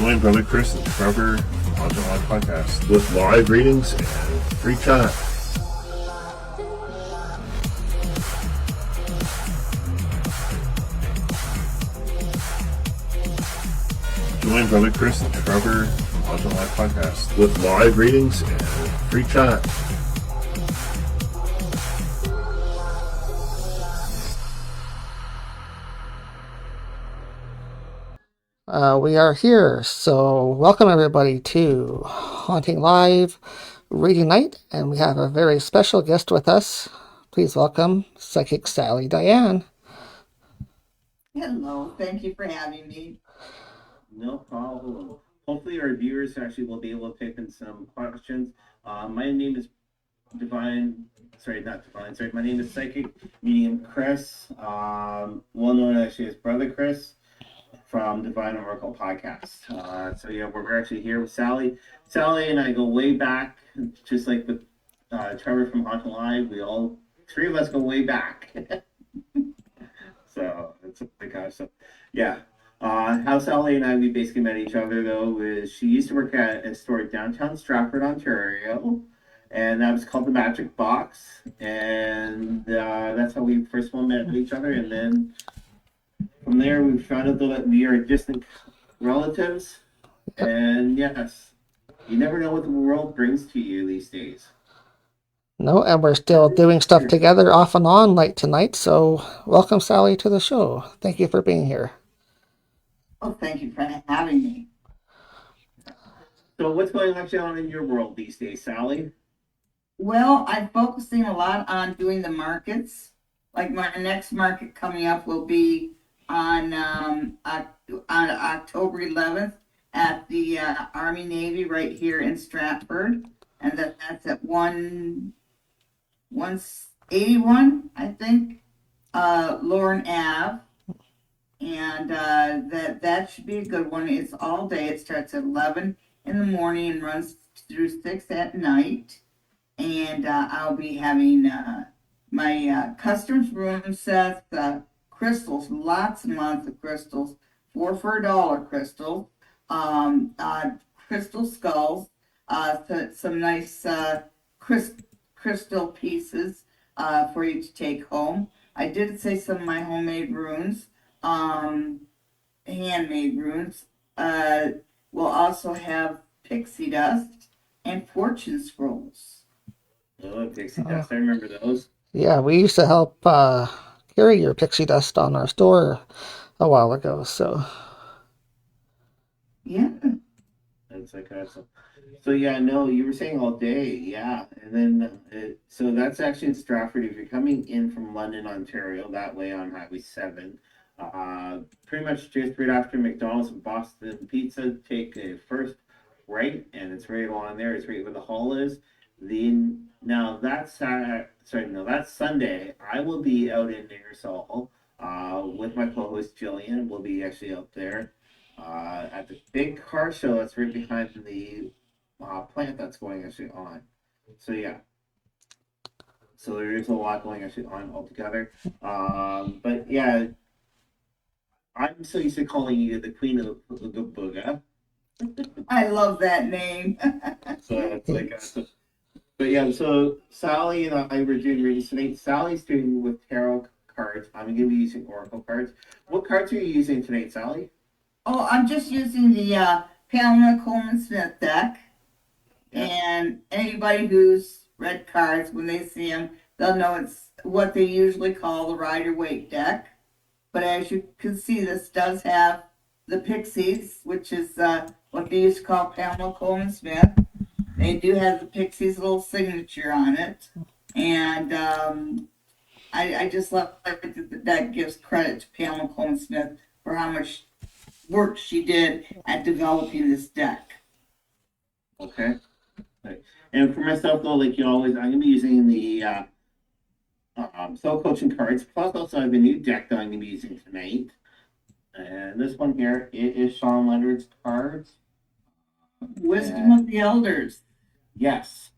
Join Brother Chris and Trevor on HauntingLIVE Podcast with live readings and free chat. Join Brother Chris and Trevor on HauntingLIVE Podcast with live readings and free chat. We are here, so welcome everybody to Haunting Live Reading Night, and we have a very special guest with us. Please welcome Psychic Sally Diane. Hello, thank you for having me. No problem. Hopefully our viewers actually will be able to pick in some questions. My name is my name is Psychic Medium Chris, well known actually as Brother Chris from Divine Oracle Podcast. So yeah, we're actually here with Sally. Sally and I go way back, just like with Trevor from Haunting Live. Three of us go way back. So it's the gosh. So yeah. How Sally and we basically met each other though is she used to work at a store downtown Stratford, Ontario, and that was called the Magic Box, and that's how we first met each other, and then from there we found out that we are distant relatives, and yes, you never know what the world brings to you these days. No, and we're still doing stuff together off and on like tonight, so welcome Sally to the show. Thank you for being here. Oh, thank you for having me. So what's going on in your world these days, Sally? Well, I'm focusing a lot on doing the markets. Like my next market coming up will be on October 11th at the Army Navy right here in Stratford, and that's at 181, I think, Lorne Ave. And that should be a good one. It's all day. It starts at 11 in the morning and runs through 6 at night. And I'll be having my customs room sets, crystals, lots and lots of crystals, 4 for $1 crystals, crystal skulls, some nice crystal pieces for you to take home. I did say some of my homemade runes. Handmade runes. We'll also have pixie dust and fortune scrolls. Oh, pixie dust! I remember those. Yeah, we used to help carry your pixie dust on our store a while ago, so. Yeah. That's like awesome. So yeah, no, you were saying all day, yeah, and then so that's actually in Stratford. If you're coming in from London, Ontario, that way on Highway 7. Pretty much just right after McDonald's and Boston Pizza, take a first right, and it's right along there. It's right where the hall is. That's Sunday. I will be out in Ingersoll with my co-host Gillian. We'll be actually out there at the big car show that's right behind the plant that's going actually on. So yeah. So there is a lot going actually on altogether. But yeah. I'm so used to calling you the Queen of the Booga. I love that name. So it's like, but yeah, so Sally and I were doing readings tonight. Sally's doing with tarot cards. I'm going to be using oracle cards. What cards are you using tonight, Sally? Oh, I'm just using the Pamela Coleman-Smith deck. Yeah. And anybody who's read cards, when they see them, they'll know it's what they usually call the Rider-Waite deck. But as you can see, this does have the pixies, which is what they used to call Pamela Coleman-Smith. They do have the pixies' little signature on it. And I just love that gives credit to Pamela Coleman-Smith for how much work she did at developing this deck. Okay. And for myself, though, like you always, I'm going to be using the soul coaching cards. Plus, also, I have a new deck that I'm going to be using tonight. And this one here, it is Sean Leonard's cards. Wisdom of the Elders. Yes.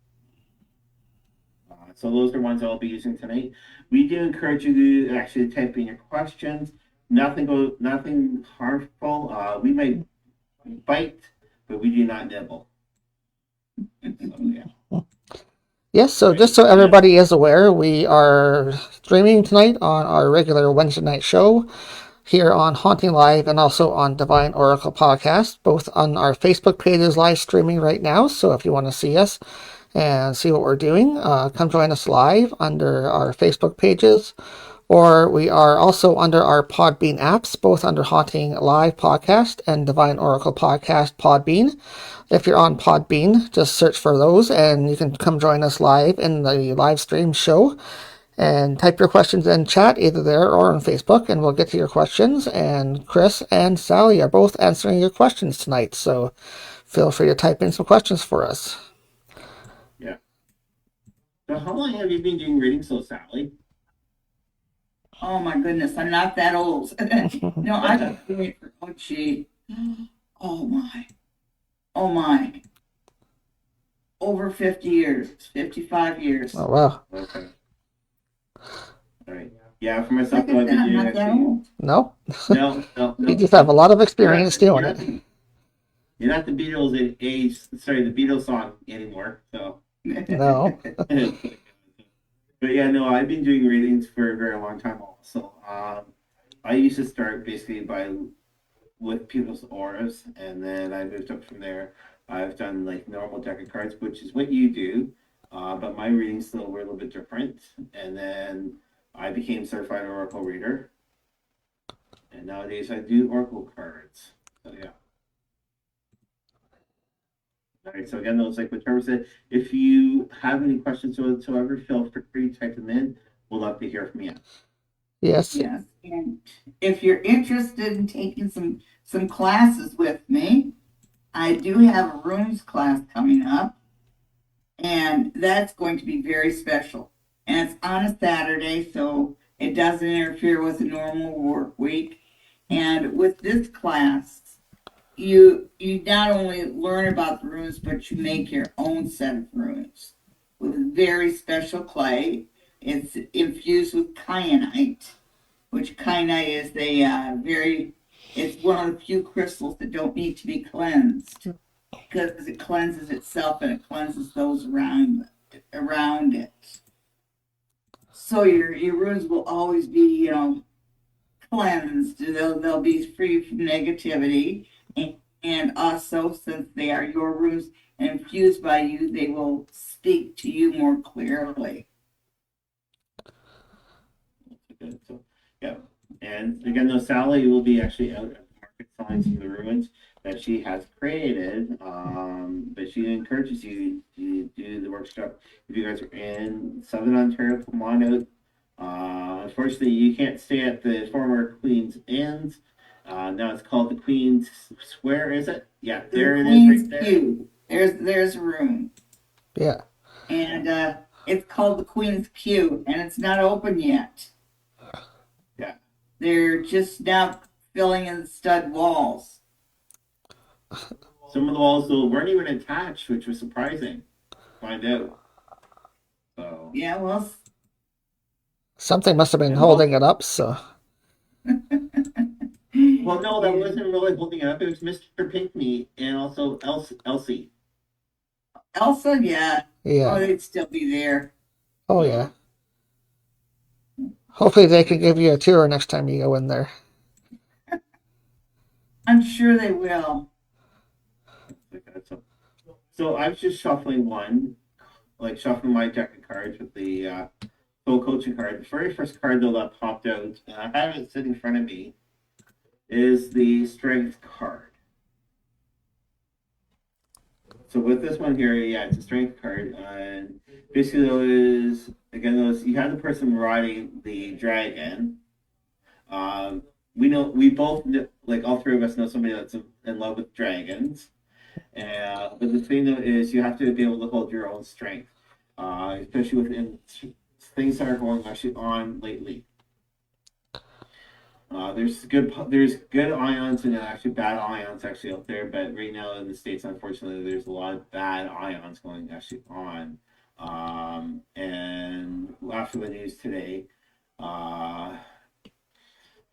So those are ones I'll be using tonight. We do encourage you to actually type in your questions. Nothing harmful. We might bite, but we do not nibble. So, yeah. Yes, so just so everybody is aware, we are streaming tonight on our regular Wednesday night show here on Haunting Live and also on Divine Oracle Podcast, both on our Facebook page is live streaming right now. So if you want to see us and see what we're doing, come join us live under our Facebook pages. Or we are also under our Podbean apps, both under Haunting Live Podcast and Divine Oracle Podcast Podbean. If you're on Podbean, just search for those and you can come join us live in the live stream show and type your questions in chat either there or on Facebook and we'll get to your questions. And Chris and Sally are both answering your questions tonight. So feel free to type in some questions for us. Yeah. So how long have you been doing readings, so Sally? Oh my goodness, I'm not that old. No, I've been doing it for, oh gee. Oh my. Over 50 years, 55 years. Oh, wow. Okay. All right. Yeah, for myself, Like I I've said, been I'm doing not that actually. old. No? No. You just have a lot of experience doing it. You're not the Beatles in age, sorry, the Beatles song anymore. So. No. But yeah, no, I've been doing readings for a very long time also. I used to start basically with people's auras, and then I moved up from there. I've done like normal deck of cards, which is what you do, but my readings still were a little bit different. And then I became certified oracle reader, and nowadays I do oracle cards. So yeah. All right, so again, those like what Trevor said, if you have any questions whatsoever, feel free to type them in. We'll love to hear from you. Yes. Yes, and if you're interested in taking some classes with me, I do have a rooms class coming up, and that's going to be very special. And it's on a Saturday, so it doesn't interfere with a normal work week. And with this class, you not only learn about the runes, but you make your own set of runes with very special clay. It's infused with kyanite, which kyanite is it's one of the few crystals that don't need to be cleansed because it cleanses itself and it cleanses those around it. So your runes will always be, cleansed. They'll be free from negativity. And also, since they are your runes and infused by you, they will speak to you more clearly. So, yeah. And again, though, Sally will be actually out at the market selling some of the ruins that she has created. But she encourages you to do the workshop. If you guys are in Southern Ontario, come on out. Unfortunately, you can't stay at the former Queen's Inns. Now it's called the Queen's Square, is it? Yeah, there it is right there. Pew. There's a room. Yeah. And it's called the Queen's Pew, and it's not open yet. Yeah. They're just now filling in the stud walls. Some of the walls though weren't even attached, which was surprising. Find out. So Yeah, well, Something must have been holding it up, so. well, no, that wasn't really holding it up. It was Mr. Pinkney and also Elsie. Elsa, yeah. Yeah. Oh, they'd still be there. Oh, yeah. Hopefully they can give you a tour next time you go in there. I'm sure they will. So I was just shuffling shuffling my deck of cards with the full coaching card. The very first card though that popped out, and I have it sitting in front of me, is the strength card. So with this one here, yeah, it's a strength card, and basically you have the person riding the dragon. We both know, like all three of us know somebody that's in love with dragons. But the thing though is you have to be able to hold your own strength, especially within things that are going actually on lately. There's good ions and actually bad ions actually out there, but right now in the States, unfortunately, there's a lot of bad ions going actually on. And after the news today,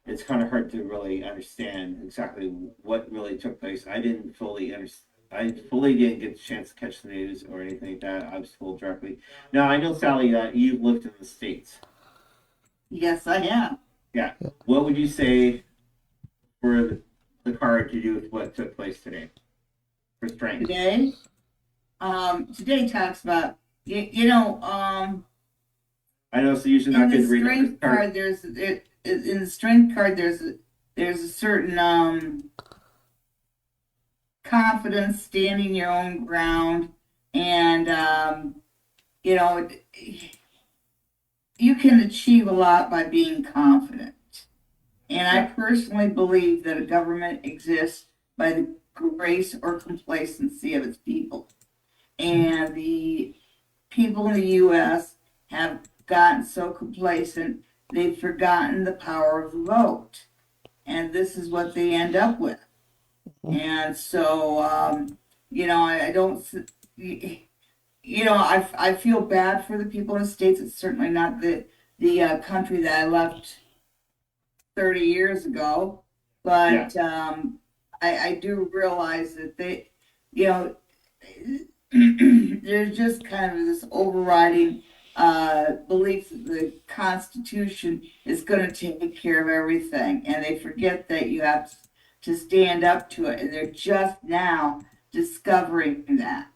it's kind of hard to really understand exactly what really took place. I didn't fully understand. I fully didn't get a chance to catch the news or anything like that. I was told directly. Now I know, Sally, that you've lived in the States. Yes, I am. Yeah. What would you say for the card to do with what took place today for strength? Today talks about, I know it's usually not in good the to read the strength card. card, in the strength card, there's a certain confidence, standing your own ground, and you know, you can achieve a lot by being confident. And I personally believe that a government exists by the grace or complacency of its people. And the people in the U.S. have gotten so complacent, they've forgotten the power of the vote. And this is what they end up with. And so, I don't, I feel bad for the people in the States. It's certainly not the country that I left 30 years ago. But I do realize that they, there's just kind of this overriding belief that the Constitution is going to take care of everything, and they forget that you have to stand up to it, and they're just now discovering that.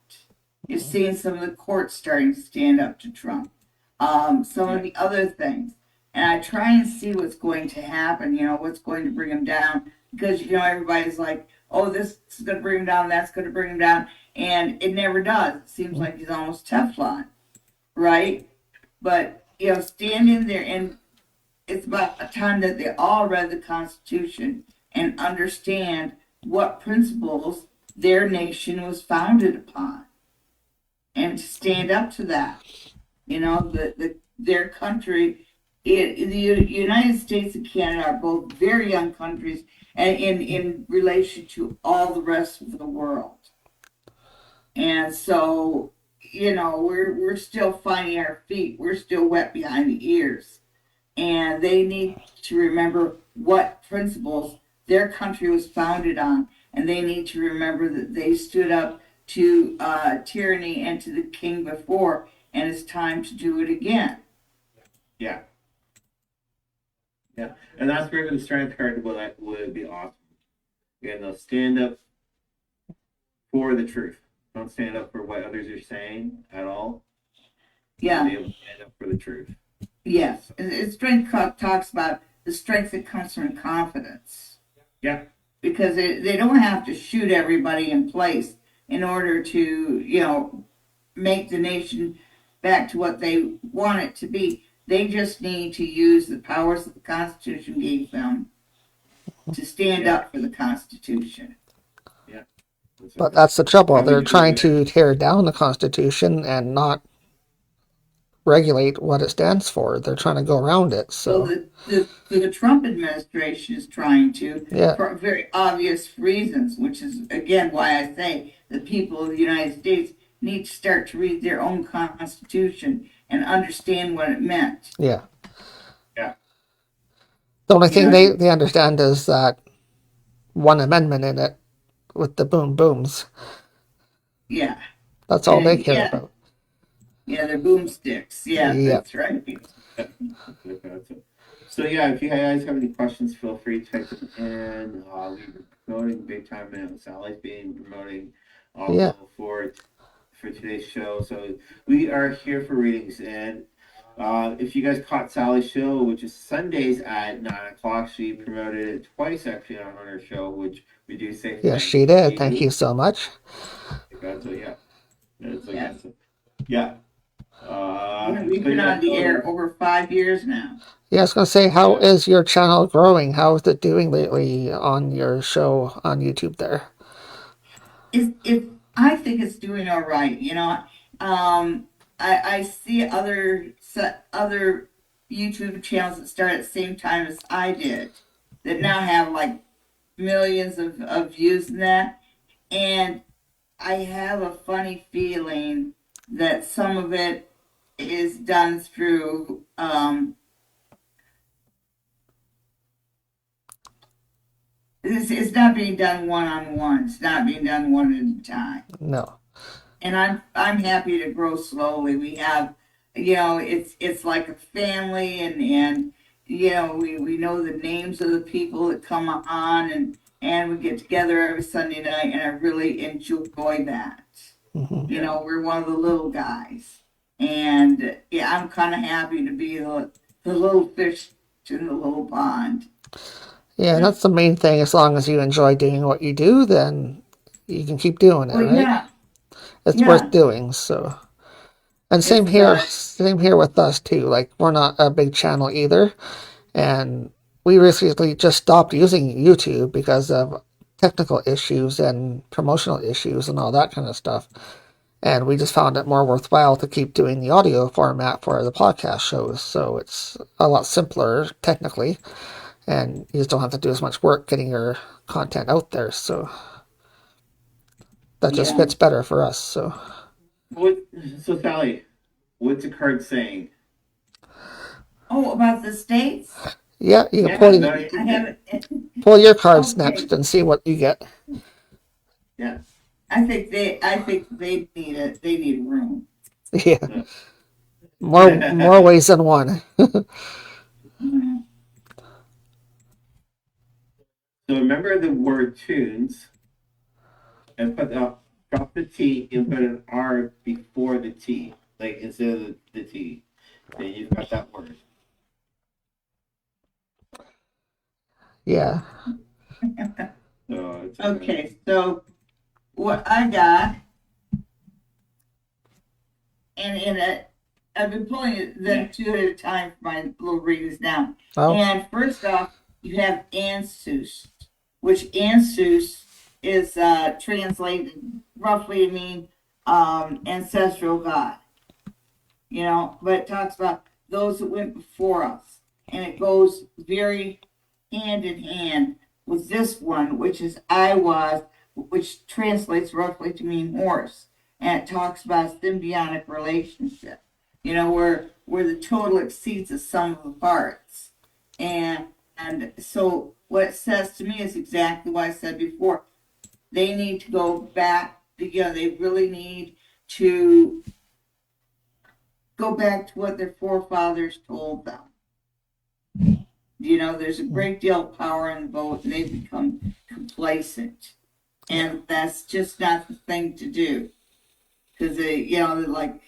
You're seeing some of the courts starting to stand up to Trump, some of the other things, and I try and see what's going to happen, what's going to bring him down, because everybody's like, oh, this is going to bring him down, that's going to bring him down, and it never does. It seems like he's almost Teflon, right? But standing there, and it's about time that they all read the Constitution and understand what principles their nation was founded upon, and to stand up to that. Their country, the United States and Canada are both very young countries, and in relation to all the rest of the world. And so, we're still finding our feet. We're still wet behind the ears. And they need to remember what principles their country was founded on. And they need to remember that they stood up to tyranny and to the king before, and it's time to do it again. Yeah. Yeah. And that's where the strength card would be awesome. Again, they'll stand up for the truth. Don't stand up for what others are saying at all. Yeah. Be able to stand up for the truth. Yes. And strength talks about the strength that comes from confidence. Yeah. Because they don't have to shoot everybody in place in order to, make the nation back to what they want it to be. They just need to use the powers that the Constitution gave them to stand up for the Constitution. Yeah. But that's the trouble. They're trying to tear down the Constitution and not regulate what it stands for. They're trying to go around it. So the Trump administration is trying to, yeah, for very obvious reasons, which is, again, why I say the people of the United States need to start to read their own Constitution and understand what it meant. Yeah. Yeah. The only thing they understand is that one amendment in it with the boom booms. Yeah. That's all they care about. Yeah, they're boomsticks. Yeah, that's right. So yeah, if you guys have any questions, feel free to type them in. We're promoting big time, and Sally's being promoting also for today's show. So we are here for readings, and if you guys caught Sally's show, which is Sundays at 9:00, she promoted it twice actually on her show, which we do say. Yes, she did. Thank you so much. So yeah, we've been on the air over 5 years now. Yeah, I was going to say, how is your channel growing? How is it doing lately on your show on YouTube there? I think it's doing all right. I see other YouTube channels that started at the same time as I did that now have like millions of views in that. And I have a funny feeling that some of it is done through it's not being done one-on-one. It's not being done one at a time. No. And I'm happy to grow slowly. We have, it's like a family, and we know the names of the people that come on, and we get together every Sunday night, and I really enjoy that. Mm-hmm. We're one of the little guys, and yeah, I'm kind of happy to be the little fish in the little pond. Yeah, that's the main thing. As long as you enjoy doing what you do, then you can keep doing it, Well, right? yeah, It's yeah. worth doing. So, and same here with us too. Like, we're not a big channel either, and we recently just stopped using YouTube because of technical issues and promotional issues and all that kind of stuff. And we just found it more worthwhile to keep doing the audio format for the podcast shows. So it's a lot simpler technically, and you just don't have to do as much work getting your content out there. So that just Yeah. fits better for us. So So Sally, what's the card saying? Oh, about the states? yeah, you can Yeah, pull, no, I haven't. pull your cards Okay. next and see what you get. yeah. I think they need it. They need room. Yeah, more ways than one. Mhm. So remember the word tunes, and drop the T and put an R before the T, like instead of the T. Then you've got that word. Yeah. So it's Okay, so what I got, and in it, I've been pulling them two at a time for my little readings now. Oh, And first off, you have Ansus, which Ansus is translated roughly to mean ancestral God. But it talks about those that went before us. And it goes very hand in hand with this one, which is I was, which translates roughly to mean horse. And it talks about a symbiotic relationship, where the total exceeds the sum of the parts. And so what it says to me is exactly what I said before. They need to go back, they really need to go back to what their forefathers told them. There's a great deal of power in the vote, and they've become complacent. And that's just not the thing to do. Because like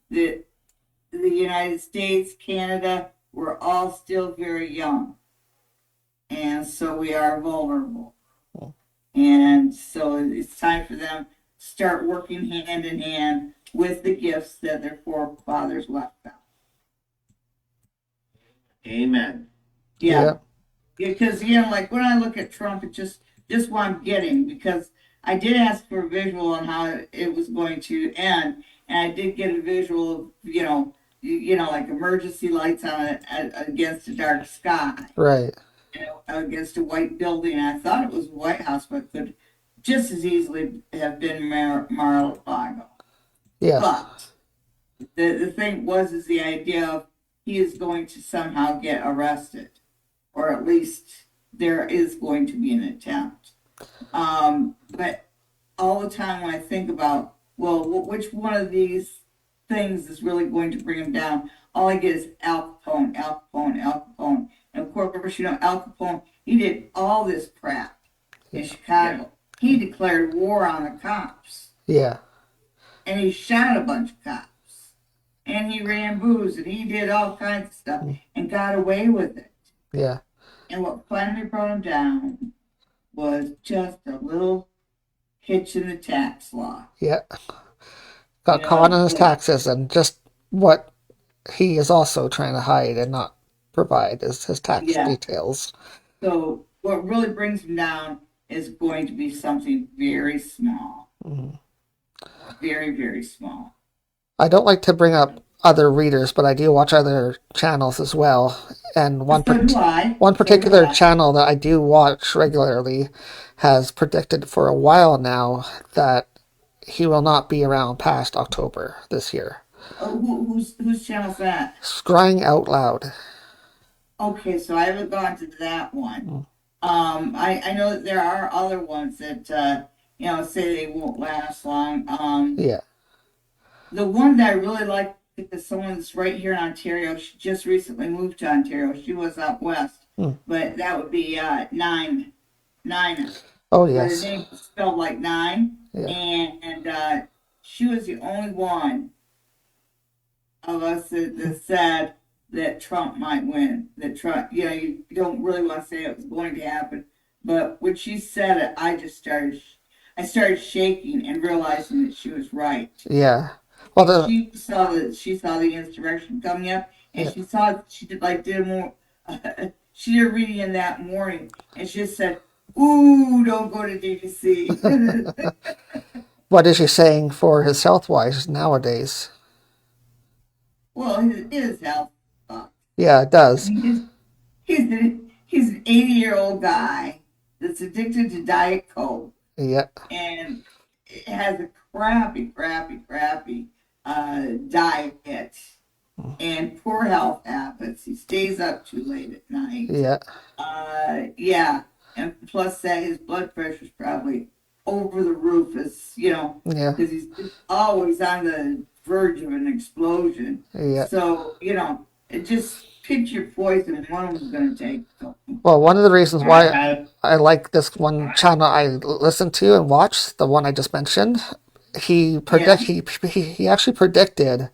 the United States, Canada, we're all still very young. And so we are vulnerable. And so it's time for them to start working hand in hand with the gifts that their forefathers left them. Amen. Yeah. Because, like when I look at Trump, it's just what I'm getting, because I did ask for a visual on how it was going to end, and I did get a visual of, like emergency lights on against a dark sky, right. against a white building. I thought it was the White House, but it could just as easily have been Mar-a-Lago. Yes. But the thing is the idea of he is going to somehow get arrested, or at least there is going to be an attempt. But all the time when I think about, well, which one of these things is really going to bring him down, all I get is Al Capone, Al Capone, Al Capone. And of course, Al Capone, he did all this crap in Chicago. He declared war on the cops. Yeah. And he shot a bunch of cops. And he ran booze, and he did all kinds of stuff and got away with it. Yeah. And what finally brought him down was just a little hitch in the tax law. Yeah. Got caught on his taxes, and just what he is also trying to hide and not provide is his tax details. So what really brings him down is going to be something very small. Mm-hmm. Very, very small. I don't like to bring up other readers, but I do watch other channels as well. And one particular channel that I do watch regularly has predicted for a while now that he will not be around past October this year. Oh, whose channel's that? Scrying Out Loud. Okay, so I haven't gone to that one. I know that there are other ones that, say they won't last long. Yeah. The one that I really like is someone that's right here in Ontario. She just recently moved to Ontario. She was out west, but that would be Nina. Oh, But her yes. name is spelled like nine, Yeah. and she was the only one of us that said that Trump might win. That Trump, you don't really want to say it was going to happen, but when she said it, I started shaking and realizing that she was right. Yeah. Well, She saw the insurrection coming up, and yeah. she did more. She did a reading in that morning, and she just said, "Ooh, don't go to DC." What is he saying for his health wise nowadays? Well, his health sucks. Yeah, it I does. mean, he's an 80-year-old guy that's addicted to Diet Coke Yeah. and has a crappy diet and poor health habits. He stays up too late at night. Yeah. Yeah, and plus that his blood pressure's probably over the roof. Yeah. Because he's always on the verge of an explosion. Yeah. So it just pick your poison, and one of them's going to take. So. Well, one of the reasons I why have I like this one channel I listen to and watch, the one I just mentioned, he actually predicted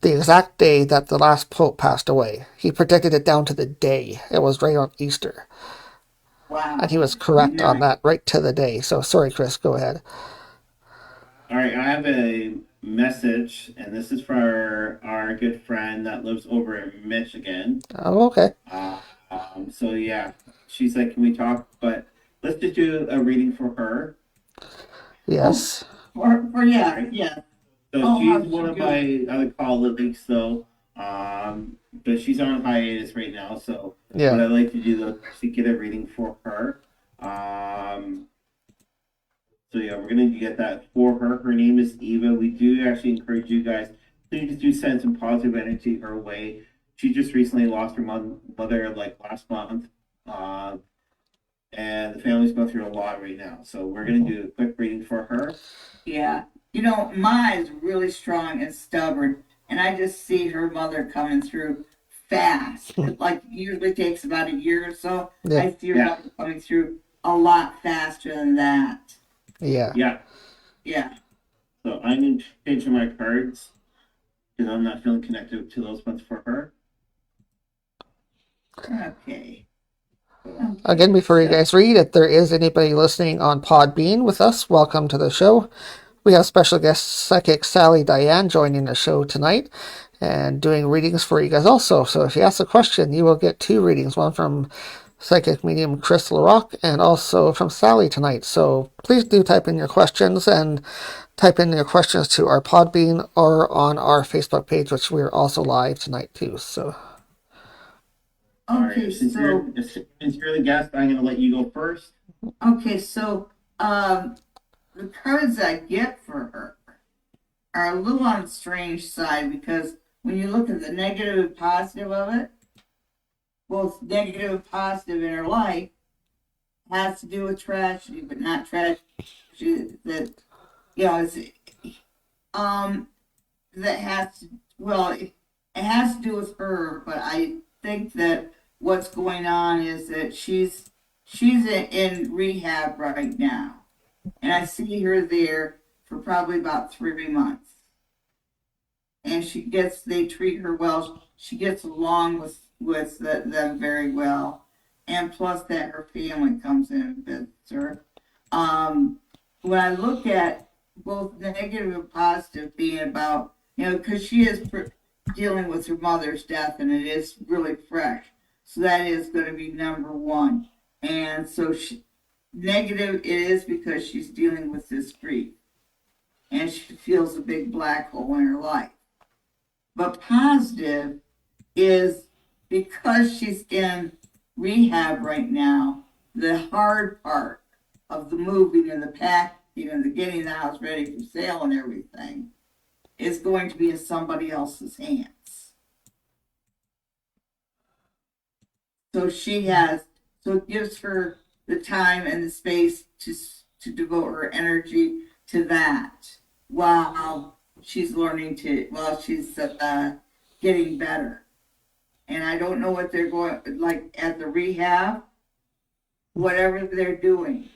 the exact day that the last pope passed away. He predicted it down to the day. It was right on Easter. Wow. And he was correct on that right to the day. So sorry, Chris, go ahead. All right, I have a message, and this is for our good friend that lives over in Michigan. Oh, okay. So yeah, she's like, "Can we talk?" But let's just do a reading for her. Yes. Yeah. So she's one of my other colleagues, though. But she's on hiatus right now. So Yeah. what I like to do though is to get a reading for her. So yeah, we're gonna get that for her. Her name is Eva. We do actually encourage you guys, please do send some positive energy her way. She just recently lost her mother like last month, and the family's going through a lot right now. So we're gonna do a quick reading for her. Yeah. Ma is really strong and stubborn, and I just see her mother coming through fast. It usually takes about a year or so. Yeah. I see her mother coming through a lot faster than that. Yeah. Yeah. So I'm going to change my cards because I'm not feeling connected to those ones for her. Okay. Again, before you guys read, if there is anybody listening on Podbean with us, welcome to the show. We have special guest Psychic Sally Diane joining the show tonight and doing readings for you guys also. So if you ask a question, you will get 2 readings, one from Psychic Medium Chris LaRock and also from Sally tonight. So please do type in your questions and type in your questions to our Podbean or on our Facebook page, which we're also live tonight too. So. Okay, right, since you're the guest, I'm going to let you go first. Okay, so the cards I get for her are a little on the strange side because when you look at the negative and positive of it, both negative and positive in her life has to do with tragedy, but not tragedy that that has to it has to do with her, but I think that what's going on is that she's in rehab right now, and I see her there for probably about 3 months, and they treat her well. She gets along with them very well, and plus that her family comes in and visits her. When I look at both negative and positive being about, because she is dealing with her mother's death, and it is really fresh. So that is going to be number one. And so negative it is because she's dealing with this grief. And she feels a big black hole in her life. But positive is because she's in rehab right now, the hard part of the moving and the packing and the getting the house ready for sale and everything is going to be in somebody else's hands. So So it gives her the time and the space to devote her energy to that while she's getting better. And I don't know what they're going, like at the rehab, whatever they're doing,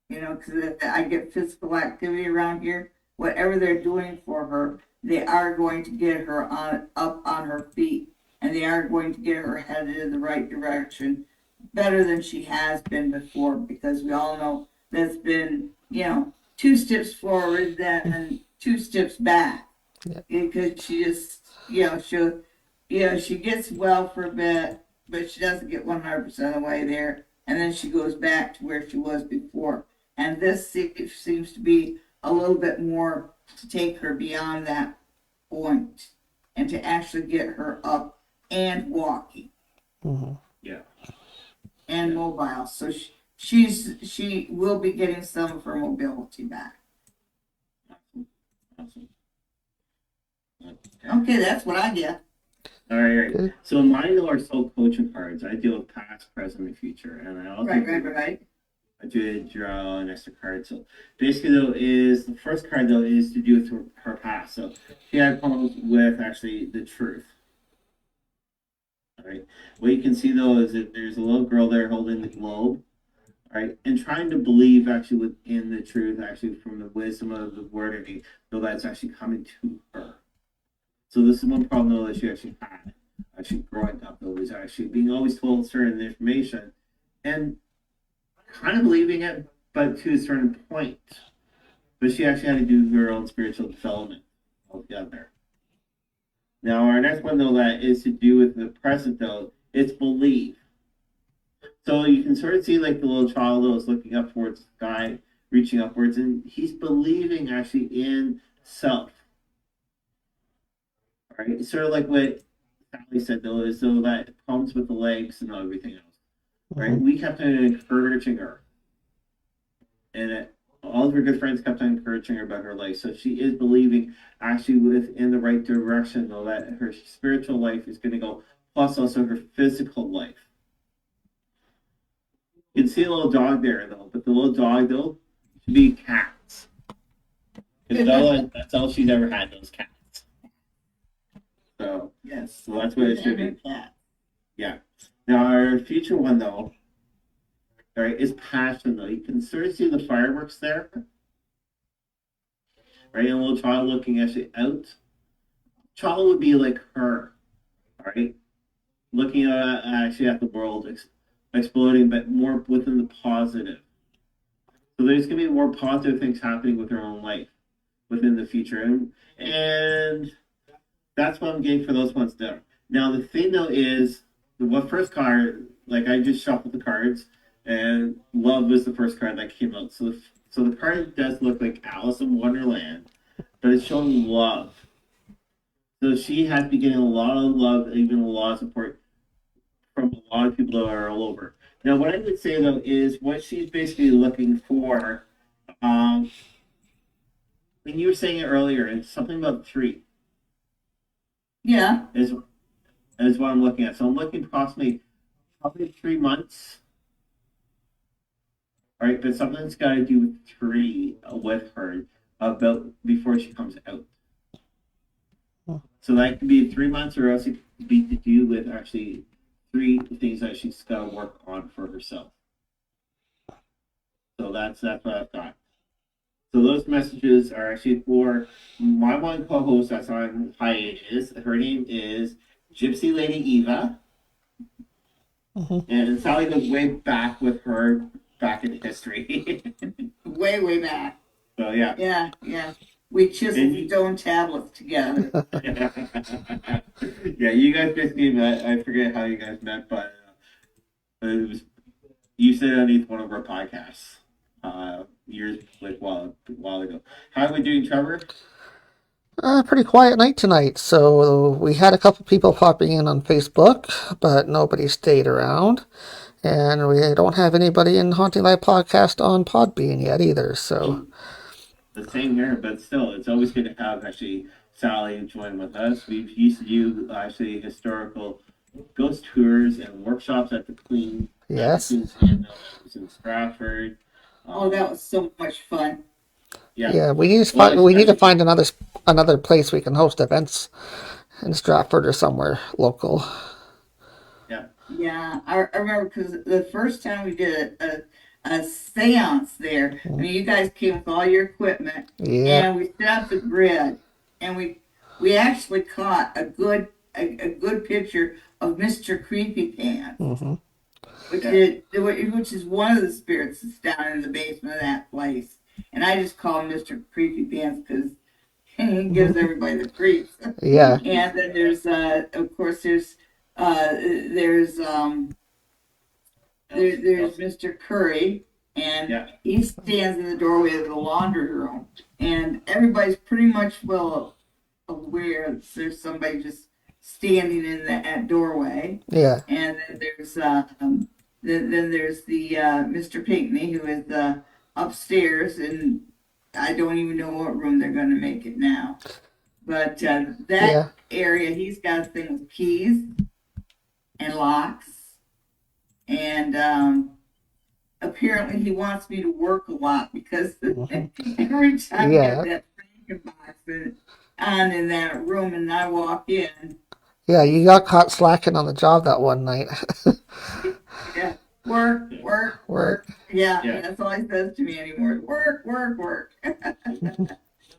because I get physical activity around here. Whatever they're doing for her, they are going to get her up on her feet, and they are going to get her headed in the right direction, better than she has been before. Because we all know that's been, 2 steps forward, then 2 steps back. Yeah. Because she just, she gets well for a bit, but she doesn't get 100% of the way there, and then she goes back to where she was before. And this seems to be a little bit more to take her beyond that point and to actually get her up and walking. Mm-hmm. Yeah. And mobile. So she will be getting some of her mobility back. Awesome. Okay, that's what I get. All right. Good. So mine are soul coaching cards. I deal with past, present, and future, and I also Right. I do draw an extra card. So basically, the first card is to do with her past. So she had problems with actually the truth. All right. What you can see though is that there's a little girl there holding the globe, right, and trying to believe actually within the truth, actually from the wisdom of the word, though that's actually coming to her. So this is one problem though that she actually had, actually growing up though, was actually being always told certain information, and kind of believing it, but to a certain point. But she actually had to do her own spiritual development altogether. Now, our next one, though, that is to do with the present, though, it's belief. So you can sort of see, like, the little child, though, is looking up towards the sky, reaching upwards, and he's believing, actually, in self. Right? It's sort of like what Sally said, though, is though that comes with the legs and everything else. Right? Mm-hmm. We kept on encouraging her. And all of her good friends kept on encouraging her about her life. So she is believing actually within the right direction, though, that her spiritual life is going to go, plus also her physical life. You can see a little dog there, though, but the little dog, though, should be cats. Because that's all she's ever had, those cats. So, Yes. so that's what it should be. Yeah. Now, our future one, though, right, is passion, though. You can sort of see the fireworks there. Right, and a little child looking actually out. Child would be like her, right? Looking actually at the world exploding, but more within the positive. So there's going to be more positive things happening with her own life within the future. And that's what I'm getting for those ones there. Now, the thing, though, is the first card, like I just shuffled the cards, and love was the first card that came out. So the card does look like Alice in Wonderland, but it's showing love. So she has been getting a lot of love, even a lot of support from a lot of people that are all over. Now, what I would say, though, is what she's basically looking for, when you were saying it earlier, it's something about 3. Yeah. Is what I'm looking at. So I'm looking probably 3 months. Right, but something's got to do with 3 with her about before she comes out. So that could be 3 months, or else it could be to do with actually 3 things that she's got to work on for herself. So that's what I've got. So those messages are actually for my one co-host that's on hiatus. Her name is Gypsy Lady Eva. And Sally goes way back with her back in history. Way back. So yeah. Yeah. We chiseled stone tablets together. Yeah, you guys basically met. I forget how you guys met, but it was, you said underneath one of our podcasts years, like a while ago. How are we doing, Trevor? Pretty quiet night tonight, so we had a couple people popping in on Facebook, but nobody stayed around. And we don't have anybody in Haunting Live Podcast on Podbean yet either, so... The same here, but still, it's always good to have actually Sally join with us. We've used to do actually historical ghost tours and workshops at the Queen Yes. It was in Stratford. Oh, that was so much fun. Yeah, we need to Well, find we need to especially- find another place we can host events in Stratford or somewhere local. Yeah, I remember because the first time we did a seance there, I mean, you guys came with all your equipment, Yeah. and we set up the grid, and we actually caught a good picture of Mr. Creepy Pants, Hmm. which is one of the spirits that's down in the basement of that place, and I just call him Mr. Creepy Pants because he gives everybody the creeps. Yeah. And then there's of course there's Mr. Curry, and he stands in the doorway of the laundry room, and everybody's pretty much well aware that there's somebody just standing in that doorway. Yeah. And then there's the Mr. Pinckney, who is upstairs, and I don't even know what room they're going to make it now. But that area, he's got a thing with keys and locks. And apparently he wants me to work a lot because every time I get that Frankenbox on in that room and I walk in. Yeah, you got caught slacking on the job that one night. Yeah, work. Yeah, that's all he says to me anymore. Work.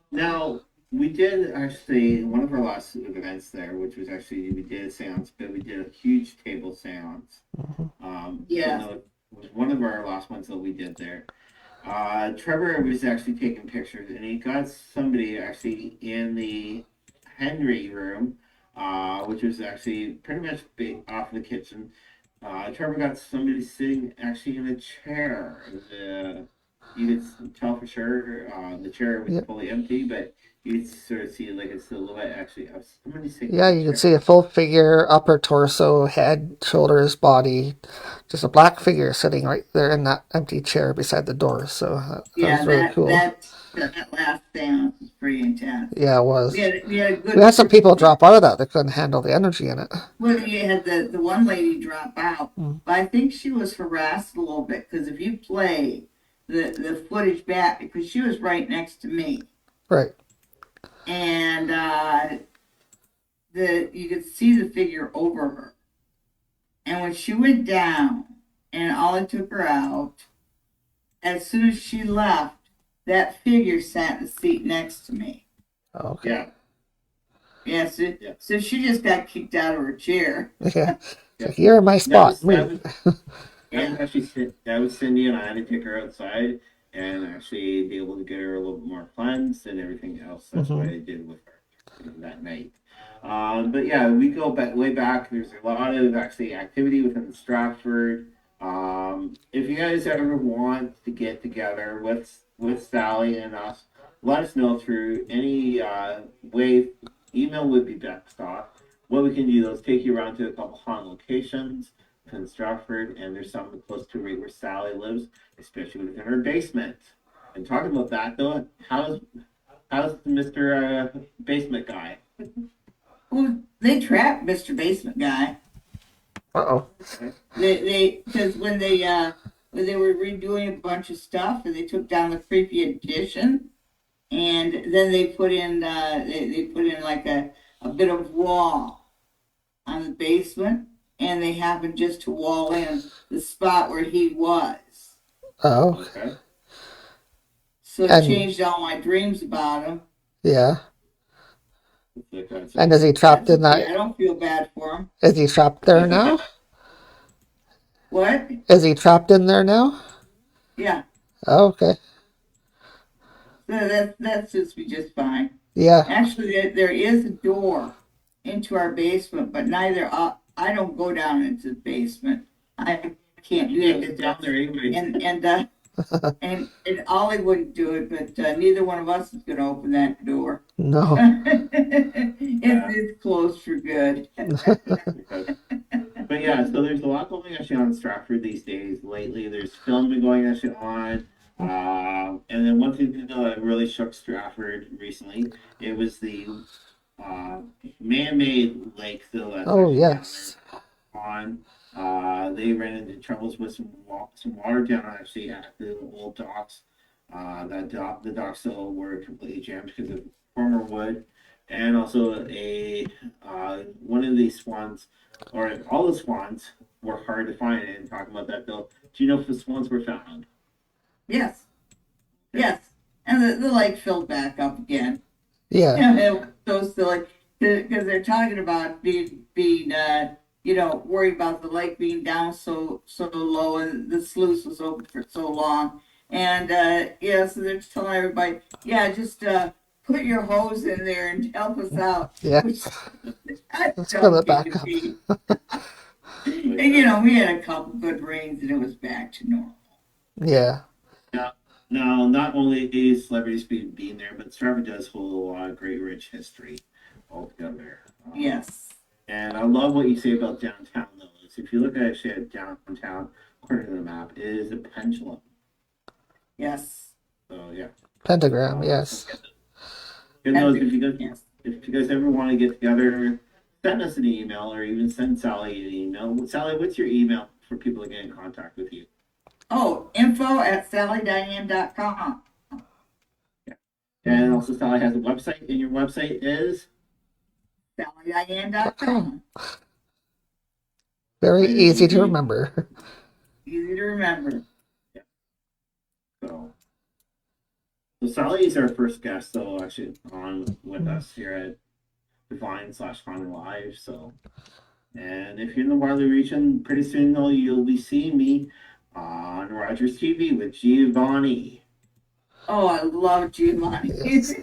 Now, we did actually, one of our last events there, which was actually, we did a seance, but we did a huge table seance. It was one of our last ones that we did there. Trevor was actually taking pictures, and he got somebody actually in the Henry room, which was actually pretty much off the kitchen. Trevor got somebody sitting actually in a chair. You could tell for sure the chair was fully empty, but you could sort of see like a silhouette actually of somebody sitting. Yeah, you can see a full figure, upper torso, head, shoulders, body, just a black figure sitting right there in that empty chair beside the door. So that was really cool. That last seance was pretty intense. Yeah, it was. We had some people drop out of that. They couldn't handle the energy in it. Well, you had the one lady drop out, but I think she was harassed a little bit because if you play the footage back, because she was right next to me. Right. And you could see the figure over her. And when she went down and Ollie took her out, as soon as she left, that figure sat in the seat next to me. Okay. Yeah, so she just got kicked out of her chair. Yeah. Like, you're in my spot. That was Cindy, and I had to take her outside and actually be able to get her a little bit more cleansed and everything else. That's what I did with her that night. But yeah, we go way back. There's a lot of actually activity within Stratford. If you guys ever want to get together with Sally and us, let us know through any way. Email would be best off. What we can do is take you around to a couple haunt locations in Stratford, and there's some close to right where Sally lives, especially within her basement. And talking about that though, how's Mr. Basement Guy? Well, they trapped Mr. Basement Guy. Uh-oh. Because when they were redoing a bunch of stuff and they took down the creepy addition, and then they put in like a bit of wall on the basement, and they happened just to wall in the spot where he was. Oh. Okay. So it changed all my dreams about him. Yeah. And is he trapped in that? I don't feel bad for him. Is he trapped there now? What? Is he trapped in there now? Yeah. Oh, okay. So that suits me just fine. Yeah. Actually, there is a door into our basement, but I don't go down into the basement. I can't do it. Down there anyway. And Ollie wouldn't do it, but neither one of us is going to open that door. No. It's closed for good. But yeah, so there's a lot going actually on Stratford these days. Lately, there's filming going actually on. And then one thing that really shook Stratford recently, it was the man-made lake that oh, yes. on they ran into troubles with some water down actually at the old docks. The docks still were completely jammed because of former wood, and also one of these swans, or all the swans were hard to find. And talking about that, Bill, do you know if the swans were found? Yes, yes. And the lake filled back up again. Yeah. And it goes to like, because they're talking about being worried about the lake being down so low and the sluice was open for so long. And so they're telling everybody, just put your hose in there and help us out. Yeah. Which, Let's fill it back up. And we had a couple good rains and it was back to normal. Yeah. Now, not only is celebrities being there, but Trevor does hold a lot of great, rich history altogether. Yes. And I love what you say about downtown, though. Is if you look at downtown, according to the map, it is a pendulum. Yes. So, yeah. Pentagram, yes. Good knows if you guys ever want to get together, send us an email or even send Sally an email. Sally, what's your email for people to get in contact with you? Oh, info@sallydiane.com. Yeah. And also, Sally has a website, and your website is? sallydiane.com. Very easy to remember. Easy to remember. Yeah. So Sally is our first guest, though, actually, on with us here at Divine/HauntingLIVE. So, and if you're in the Waterloo region, pretty soon, though, you'll be seeing me on Rogers TV with Giovanni. Oh, I love Giovanni. Yes.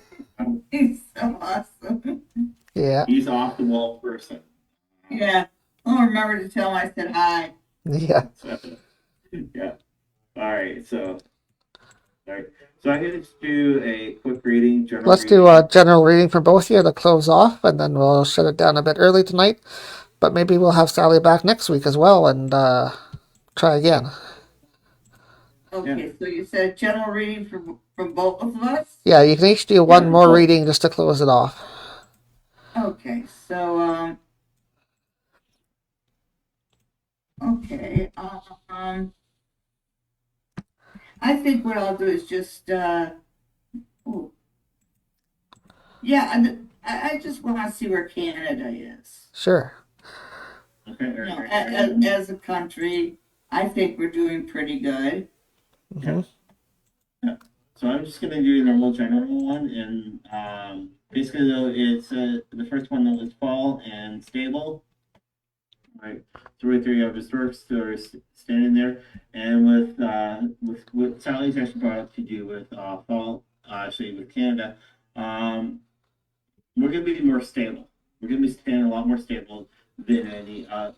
He's so awesome. Yeah. He's off the wall person. Yeah. I'll remember to tell him I said hi. Yeah. Yeah. All right. So I'm going to do a quick reading. Let's do a general reading for both of you to close off, and then we'll shut it down a bit early tonight. But maybe we'll have Sally back next week as well and try again. Okay, so you said general reading from both of us? Yeah, you can each do one more reading just to close it off. Okay, so I think what I'll do is just I just want to see where Canada is. Sure. Okay. As a country, I think we're doing pretty good. Mm-hmm. Yeah. So I'm just going to do a normal general one, and basically though it's the first one that was fall and stable. All right. So right there you have the storks that are standing there, and with what Sally's actually brought up to do with fall, actually with Canada, we're going to be more stable. We're going to be staying a lot more stable than our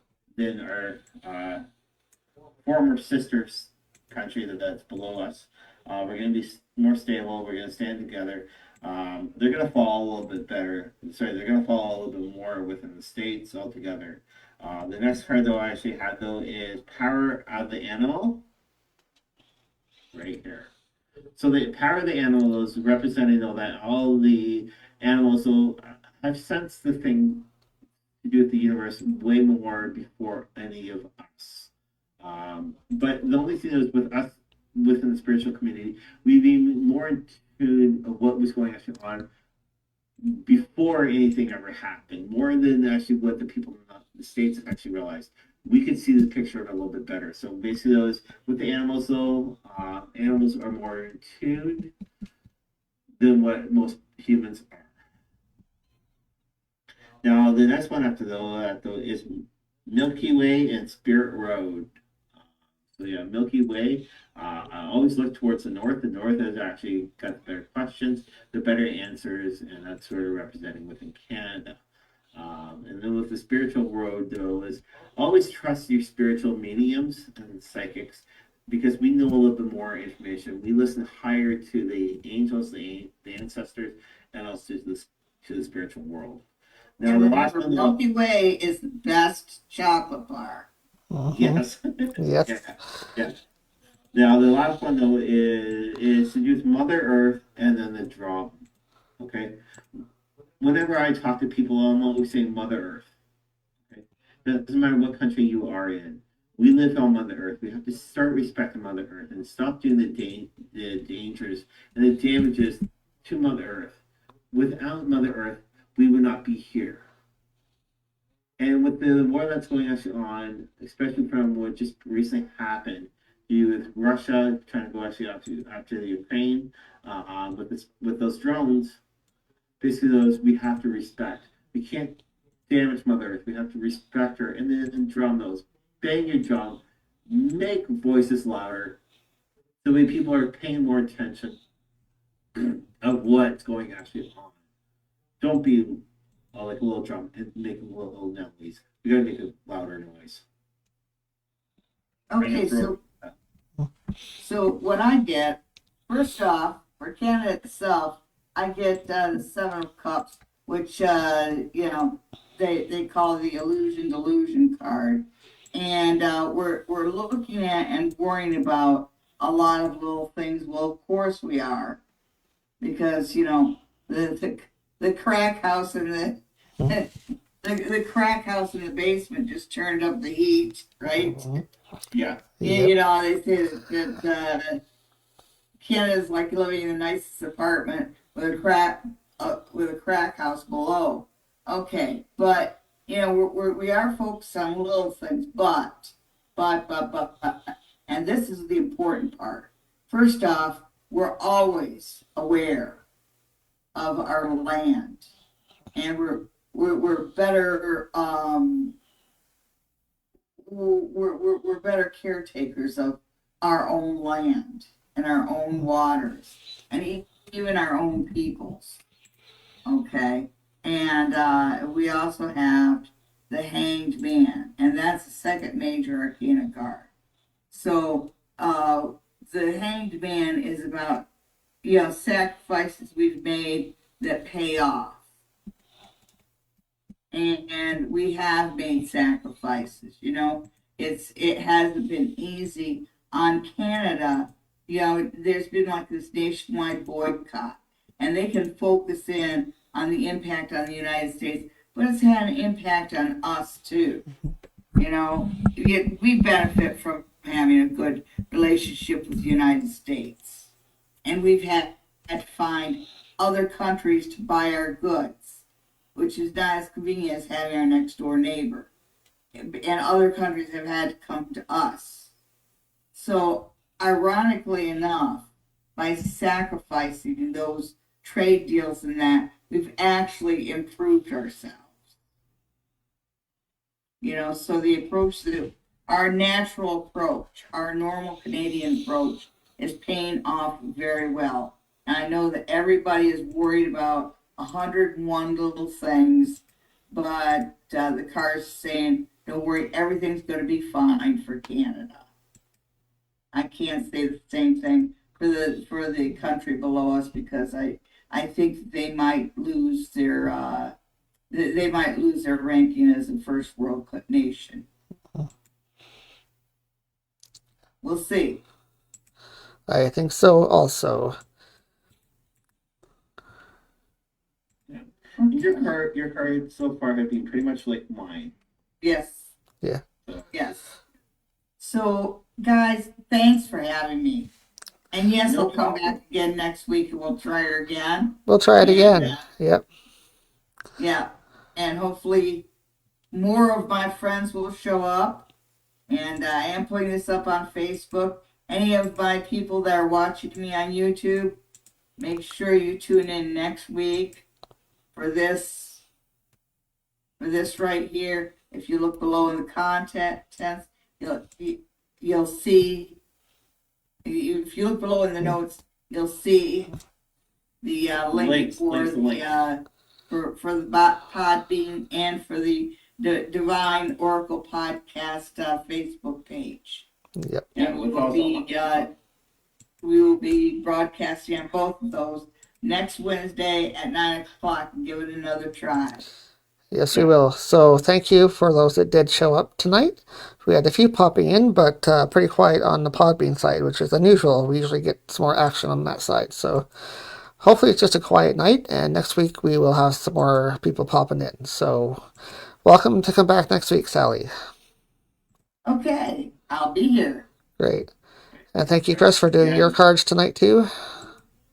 former sisters country that's below us. We're going to be more stable. We're going to stand together. They're going to fall a little bit better. They're going to fall a little bit more within the states altogether. The next card though I actually had though is Power of the Animal. Right here. So the Power of the Animal is representing though that all the animals will have sensed the thing to do with the universe way more before any of us. But the only thing is with us within the spiritual community, we've been more in tune of what was going on before anything ever happened, more than actually what the people in the States actually realized. We could see the picture of it a little bit better. So basically, those with the animals, though, animals are more in tune than what most humans are. Now, the next one after that though is Milky Way and Spirit Road. So yeah, Milky Way. I always look towards the north. The north has actually got the better questions, the better answers, and that's sort of representing within Canada. And then with the spiritual road, though, is always trust your spiritual mediums and psychics because we know a little bit more information. We listen higher to the angels, the ancestors, and also to the spiritual world. Now, and the remember, last one, Milky Way is the best chocolate bar. Yes. Yes. Yeah. Now the last one though is to use Mother Earth and then the drum. Okay. Whenever I talk to people, I'm always saying Mother Earth. Okay. It doesn't matter what country you are in. We live on Mother Earth. We have to start respecting Mother Earth and stop doing the dangers and the damages to Mother Earth. Without Mother Earth, we would not be here. And with the war that's going on, especially from what just recently happened, with Russia trying to go after the Ukraine, with those drones, basically those we have to respect. We can't damage Mother Earth. We have to respect her, and then drum those. Bang your drum, make voices louder, so that people are paying more attention of what's going actually on. Don't be like a little drum and make a little noise. We gotta make a louder noise. Okay, so what I get, first off, for Canada itself, I get the Seven of Cups, which they call the illusion delusion card, and we're looking at and worrying about a lot of little things. Well, of course we are, because the crack house in the crack house in the basement just turned up the heat, right? Yeah. Yeah, they say that Canada's like living in the nicest apartment with a crack house below. Okay, but we are focused on little things, but, and this is the important part. First off, we're always aware of our land, and we're better we're better caretakers of our own land and our own waters and even our own peoples. Okay, and we also have the Hanged Man, and that's the second major arcana card. So the Hanged Man is about sacrifices we've made that pay off. And we have made sacrifices, it hasn't been easy on Canada. There's been like this nationwide boycott, and they can focus in on the impact on the United States, but it's had an impact on us too. We benefit from having a good relationship with the United States, and we've had to find other countries to buy our goods, which is not as convenient as having our next door neighbor. And other countries have had to come to us. So, ironically enough, by sacrificing those trade deals and that, we've actually improved ourselves. So the approach our natural approach, our normal Canadian approach, is paying off very well. And I know that everybody is worried about 101 little things, but the card's saying, don't worry, everything's going to be fine for Canada. I can't say the same thing for the country below us, because I think they might lose their ranking as a first world nation. We'll see. I think so also. Your card so far have been pretty much like mine. Yes. Yeah. Yes. So, guys, thanks for having me. And yes, I'll come back again next week, and we'll try her again. We'll try it again. Yep. Yeah. And hopefully more of my friends will show up. And I am putting this up on Facebook. Any of my people that are watching me on YouTube, make sure you tune in next week for this right here. If you look below in the content, you'll see. If you look below in the notes, you'll see the link for the Podbean and for the Divine Oracle Podcast Facebook page. Yep. And we will be broadcasting on both of those next Wednesday at 9 o'clock, and give it another try. Yes, we will. So thank you for those that did show up tonight. We had a few popping in, but pretty quiet on the Podbean side, which is unusual. We usually get some more action on that side. So hopefully it's just a quiet night, and next week we will have some more people popping in. So welcome to come back next week, Sally. Okay, I'll be here. Great. And thank you, Chris, for doing your cards tonight, too.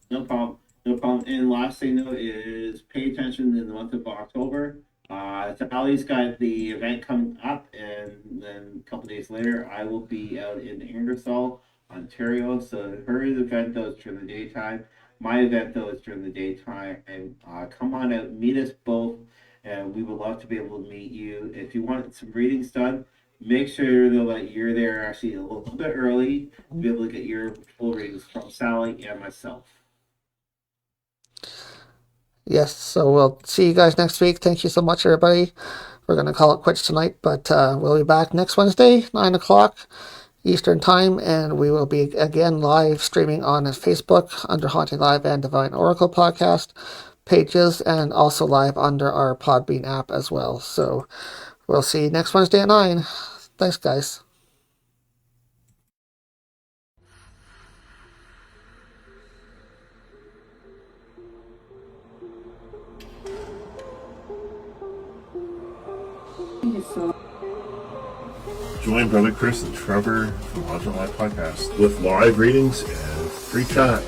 No problem. No problem. And last thing though is pay attention in the month of October. Sally's got the event coming up, and then a couple days later, I will be out in Ingersoll, Ontario. So her event though is during the daytime. My event though is during the daytime. And come on out, meet us both, and we would love to be able to meet you. If you want some readings done, make sure though that you're there actually a little bit early to be able to get your full readings from Sally and myself. Yes, so we'll see you guys next week. Thank you so much, everybody. We're going to call it quits tonight, but we'll be back next Wednesday, 9 o'clock Eastern Time, and we will be again live streaming on Facebook under Haunting Live and Divine Oracle podcast pages, and also live under our Podbean app as well. So we'll see you next Wednesday at 9. Thanks, guys. Join Brother Chris and Trevor from HauntingLIVE Podcast with live readings and free chat.